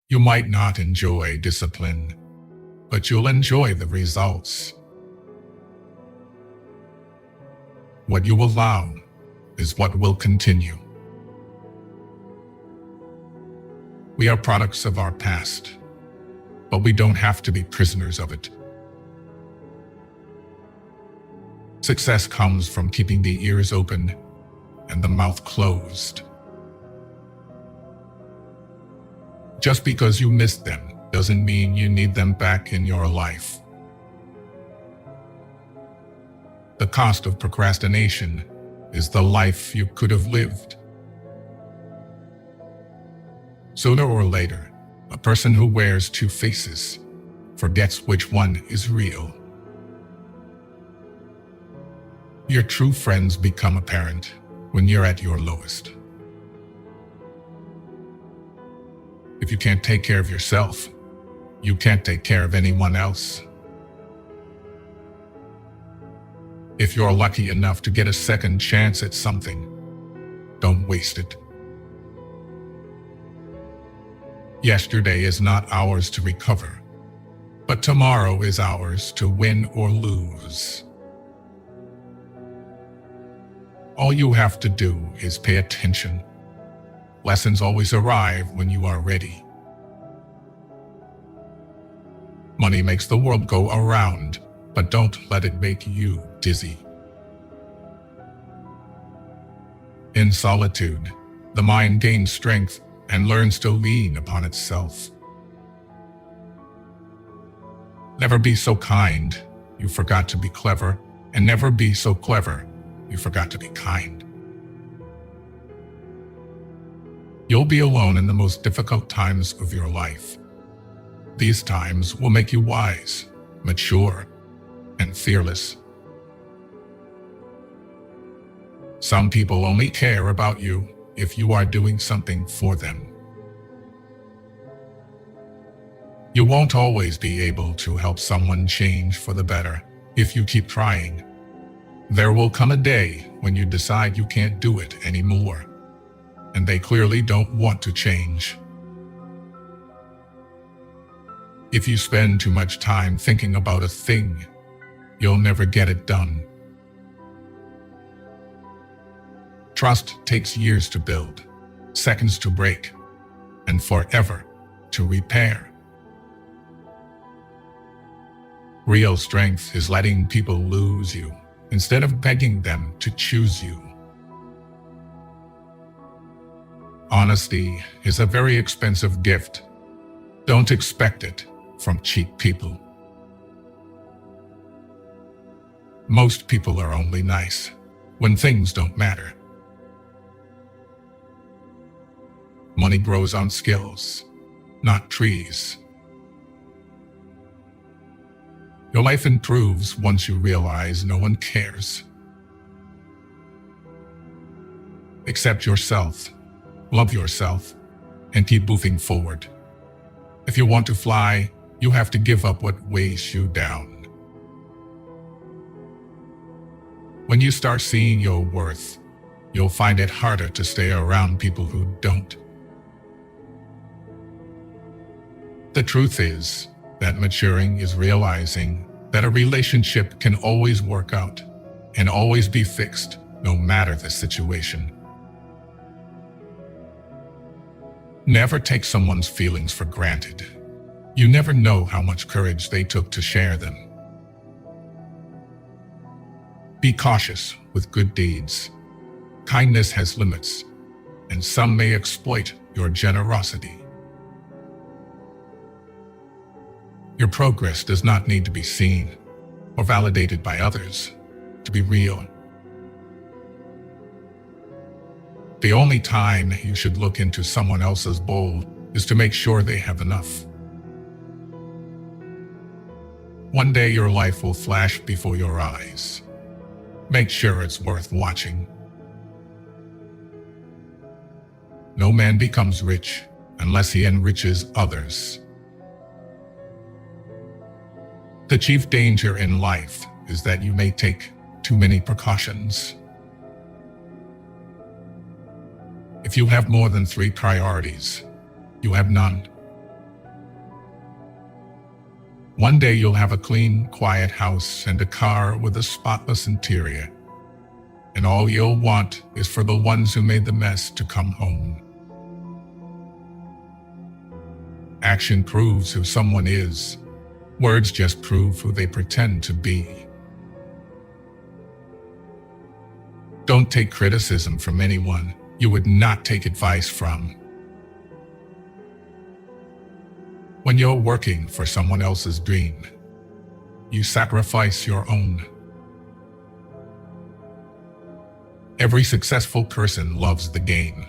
You might not enjoy discipline, but you'll enjoy the results. What you allow is what will continue. We are products of our past, but we don't have to be prisoners of it. Success comes from keeping the ears open and the mouth closed. Just because you missed them doesn't mean you need them back in your life. The cost of procrastination is the life you could have lived. Sooner or later, a person who wears two faces forgets which one is real. Your true friends become apparent when you're at your lowest. If you can't take care of yourself, you can't take care of anyone else. If you're lucky enough to get a second chance at something, don't waste it. Yesterday is not ours to recover, but tomorrow is ours to win or lose. All you have to do is pay attention. Lessons always arrive when you are ready. Money makes the world go around, but don't let it make you dizzy. In solitude, the mind gains strength and learns to lean upon itself. Never be so kind you forgot to be clever, and never be so clever you forgot to be kind. You'll be alone in the most difficult times of your life. These times will make you wise, mature, and fearless. Some people only care about you if you are doing something for them. You won't always be able to help someone change for the better if you keep trying. There will come a day when you decide you can't do it anymore, and they clearly don't want to change. If you spend too much time thinking about a thing, you'll never get it done. Trust takes years to build, seconds to break, and forever to repair. Real strength is letting people lose you instead of begging them to choose you. Honesty is a very expensive gift. Don't expect it from cheap people. Most people are only nice when things don't matter. Money grows on skills, not trees. Your life improves once you realize no one cares. Accept yourself, love yourself, and keep moving forward. If you want to fly, you have to give up what weighs you down. When you start seeing your worth, you'll find it harder to stay around people who don't. The truth is that maturing is realizing that a relationship can always work out and always be fixed, no matter the situation. Never take someone's feelings for granted. You never know how much courage they took to share them. Be cautious with good deeds. Kindness has limits, and some may exploit your generosity. Your progress does not need to be seen or validated by others to be real. The only time you should look into someone else's bowl is to make sure they have enough. One day your life will flash before your eyes. Make sure it's worth watching. No man becomes rich unless he enriches others. The chief danger in life is that you may take too many precautions. If you have more than 3 priorities, you have none. One day you'll have a clean, quiet house and a car with a spotless interior. And all you'll want is for the ones who made the mess to come home. Action proves who someone is. Words just prove who they pretend to be. Don't take criticism from anyone you would not take advice from. When you're working for someone else's dream, you sacrifice your own. Every successful person loves the game,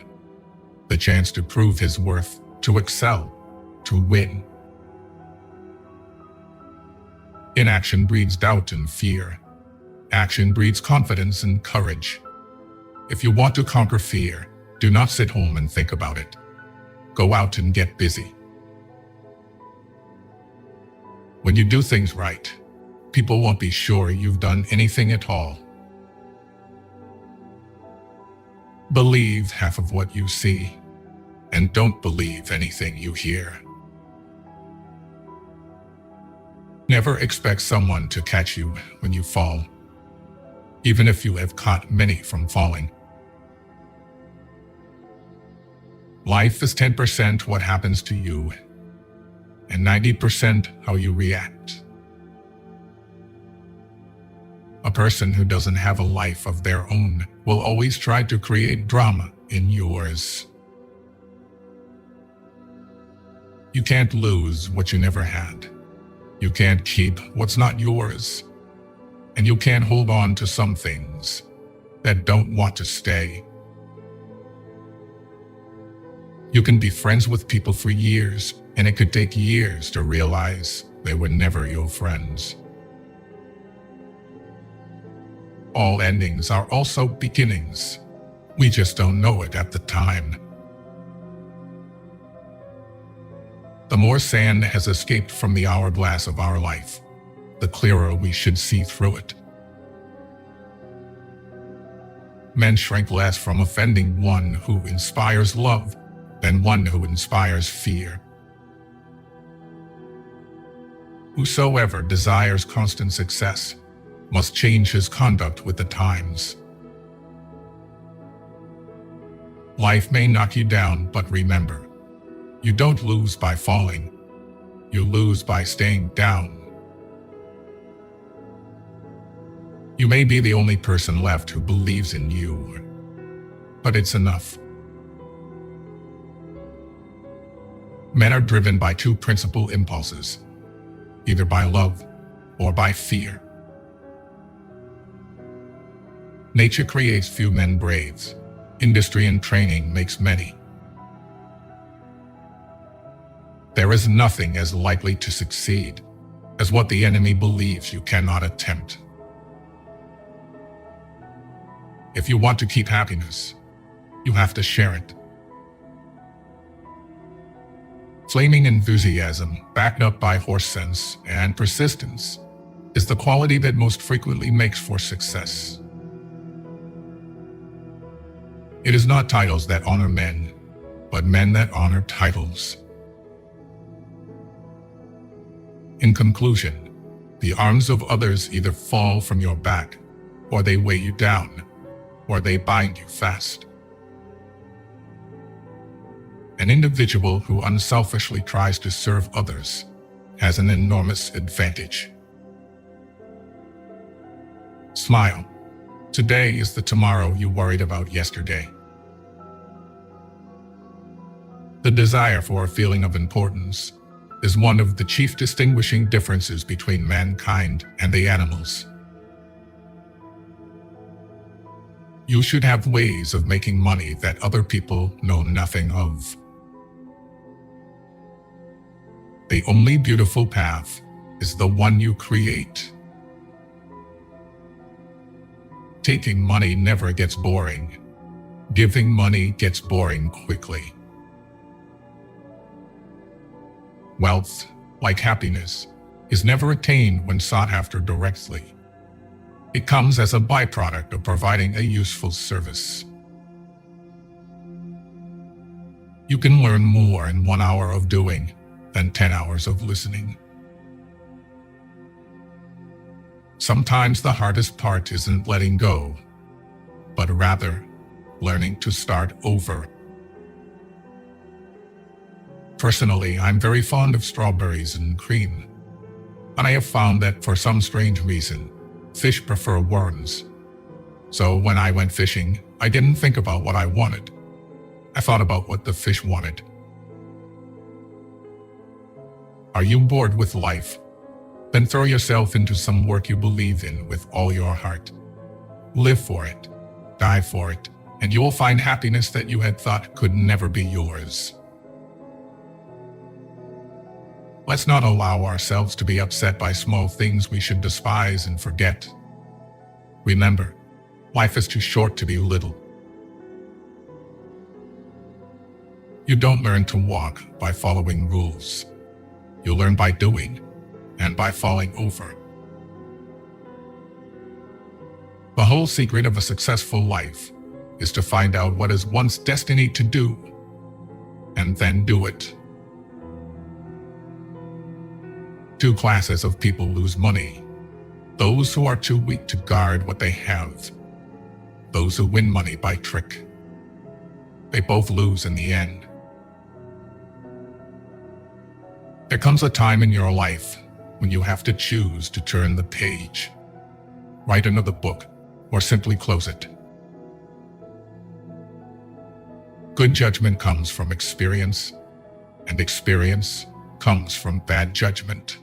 the chance to prove his worth, to excel, to win. Inaction breeds doubt and fear. Action breeds confidence and courage. If you want to conquer fear, do not sit home and think about it. Go out and get busy. When you do things right, people won't be sure you've done anything at all. Believe half of what you see, and don't believe anything you hear. Never expect someone to catch you when you fall, even if you have caught many from falling. Life is 10% what happens to you, and 90% how you react. A person who doesn't have a life of their own will always try to create drama in yours. You can't lose what you never had. You can't keep what's not yours. And you can't hold on to some things that don't want to stay. You can be friends with people for years, and it could take years to realize they were never your friends. All endings are also beginnings. We just don't know it at the time. The more sand has escaped from the hourglass of our life, the clearer we should see through it. Men shrink less from offending one who inspires love than one who inspires fear. Whosoever desires constant success must change his conduct with the times. Life may knock you down, but remember, you don't lose by falling. You lose by staying down. You may be the only person left who believes in you, but it's enough. Men are driven by two principal impulses, either by love or by fear. Nature creates few men brave. Industry and training makes many. There is nothing as likely to succeed as what the enemy believes you cannot attempt. If you want to keep happiness, you have to share it. Flaming enthusiasm, backed up by horse sense and persistence, is the quality that most frequently makes for success. It is not titles that honor men, but men that honor titles. In conclusion, the arms of others either fall from your back, or they weigh you down, or they bind you fast. An individual who unselfishly tries to serve others has an enormous advantage. Smile. Today is the tomorrow you worried about yesterday. The desire for a feeling of importance is one of the chief distinguishing differences between mankind and the animals. You should have ways of making money that other people know nothing of. The only beautiful path is the one you create. Taking money never gets boring. Giving money gets boring quickly. Wealth, like happiness, is never attained when sought after directly. It comes as a byproduct of providing a useful service. You can learn more in 1 hour of doing than 10 hours of listening. Sometimes the hardest part isn't letting go, but rather learning to start over. Personally, I'm very fond of strawberries and cream, and I have found that for some strange reason, fish prefer worms. So when I went fishing, I didn't think about what I wanted. I thought about what the fish wanted. Are you bored with life? Then throw yourself into some work you believe in with all your heart. Live for it, die for it, and you will find happiness that you had thought could never be yours. Let's not allow ourselves to be upset by small things we should despise and forget. Remember, life is too short to be little. You don't learn to walk by following rules. You learn by doing and by falling over. The whole secret of a successful life is to find out what is one's destiny to do and then do it. Two classes of people lose money: those who are too weak to guard what they have, those who win money by trick. They both lose in the end. There comes a time in your life when you have to choose to turn the page, write another book, or simply close it. Good judgment comes from experience, and experience comes from bad judgment.